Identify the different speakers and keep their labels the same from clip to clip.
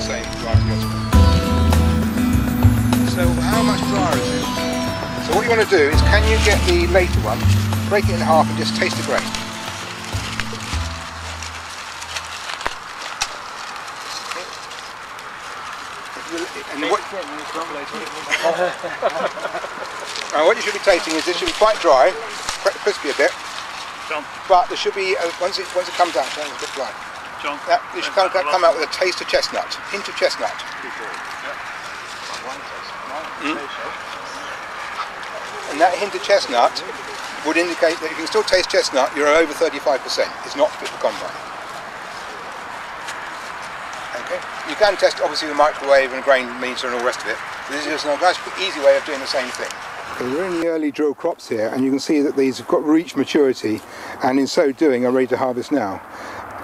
Speaker 1: same, dry from your side. So how much drier is it? So what you want to do is, can you get the later one, break it in half and just taste the grain. And what you should be tasting is this should be quite dry, quite crispy a bit.
Speaker 2: John.
Speaker 1: But there should be once it comes out, it's a bit dry.
Speaker 2: John.
Speaker 1: It should come out with a taste of chestnut, hint of chestnut. And that hint of chestnut would indicate that if you can still taste chestnut, you're over 35%. It's not fit for combine. Okay. You can test obviously the microwave and grain meter and all the rest of it. This is just a nice easy way of doing the same thing. Okay, we're in the early drill crops here, and you can see that these have got reached maturity, and in so doing are ready to harvest now.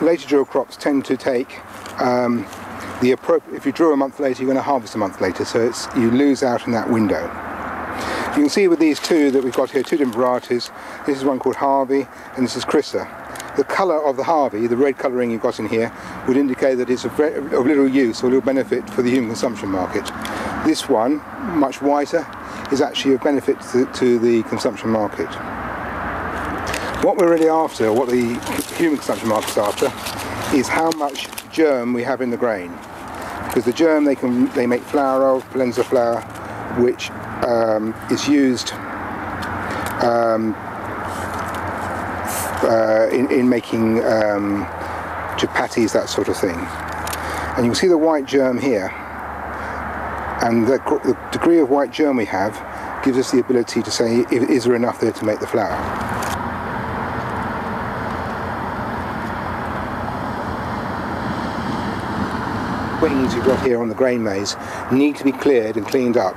Speaker 1: Later drill crops tend to take the appropriate. If you drill a month later, you're going to harvest a month later, so you lose out in that window. You can see with these two that we've got here, two different varieties. This is one called Harvey, and this is Chrissa. The colour of the Harvey, the red colouring you've got in here, would indicate that it's of little use or little benefit for the human consumption market. This one, much whiter, is actually of benefit to the consumption market. What we're really after, what the human consumption market's after, is how much germ we have in the grain. Because the germ they make flour of, Palenza flour, which is used in making chapatis, that sort of thing. And you can see the white germ here, and the degree of white germ we have gives us the ability to say, is there enough there to make the flour? Wings you've got here on the grain maize need to be cleared and cleaned up,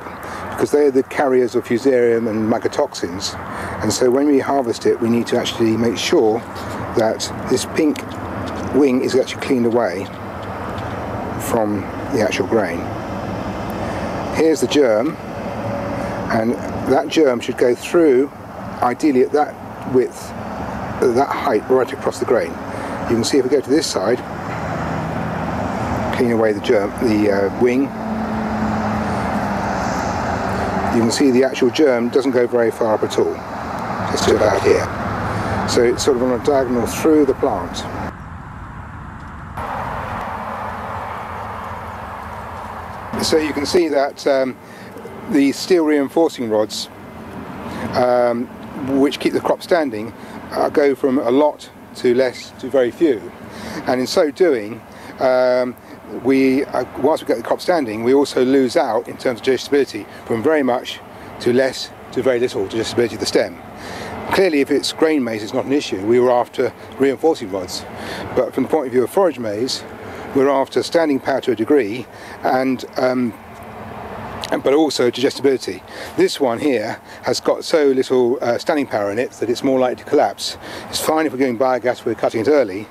Speaker 1: because they're the carriers of fusarium and mycotoxins, and so when we harvest it we need to actually make sure that this pink wing is actually cleaned away from the actual grain. Here's the germ, and that germ should go through, ideally at that width, at that height, right across the grain. You can see if we go to this side, clean away the germ, the wing, you can see the actual germ doesn't go very far up at all, just to about here. So it's sort of on a diagonal through the plant. So you can see that the steel reinforcing rods, which keep the crop standing, go from a lot to less to very few. And in so doing, whilst we get the crop standing, we also lose out in terms of digestibility from very much to less to very little digestibility of the stem. Clearly, if it's grain maize, it's not an issue. We were after reinforcing rods, but from the point of view of forage maize, we're after standing power to a degree, and but also digestibility. This one here has got so little standing power in it that it's more likely to collapse. It's fine if we're doing biogas, we're cutting it early,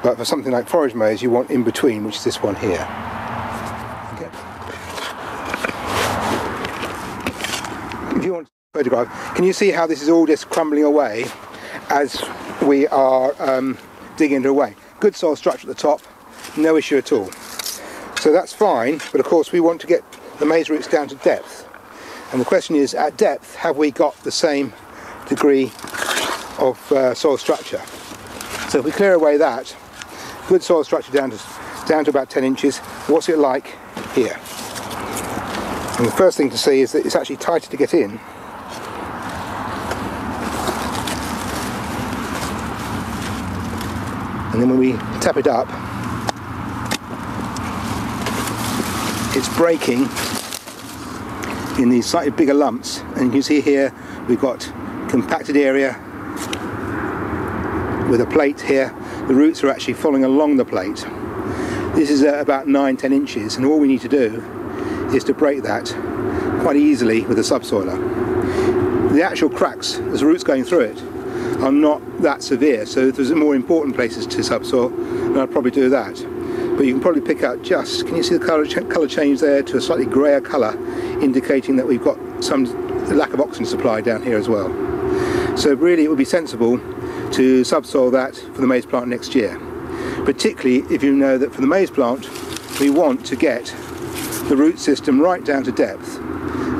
Speaker 1: but for something like forage maize you want in between, which is this one here. Okay. If you want to photograph, can you see how this is all just crumbling away as we are digging it away? Good soil structure at the top, no issue at all. So that's fine, but of course we want to get the maize roots down to depth. And the question is, at depth, have we got the same degree of soil structure? So if we clear away that, good soil structure down to about 10 inches, what's it like here? And the first thing to see is that it's actually tighter to get in. And then when we tap it up, it's breaking in these slightly bigger lumps, and you can see here we've got compacted area with a plate here. The roots are actually following along the plate. This is about 9-10 inches, and all we need to do is to break that quite easily with a subsoiler. The actual cracks, as the roots going through it, are not that severe, so if there's more important places to subsoil, then I'd probably do that. But you can probably pick out just, can you see the colour change there to a slightly greyer colour, indicating that we've got some lack of oxygen supply down here as well. So really it would be sensible to subsoil that for the maize plant next year, particularly if you know that for the maize plant we want to get the root system right down to depth.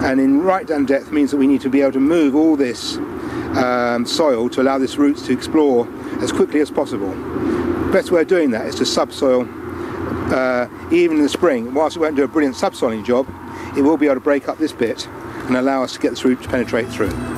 Speaker 1: And in right down depth means that we need to be able to move all this soil to allow this roots to explore as quickly as possible. The best way of doing that is to subsoil even in the spring. Whilst it won't do a brilliant subsoiling job, it will be able to break up this bit and allow us to get this root to penetrate through.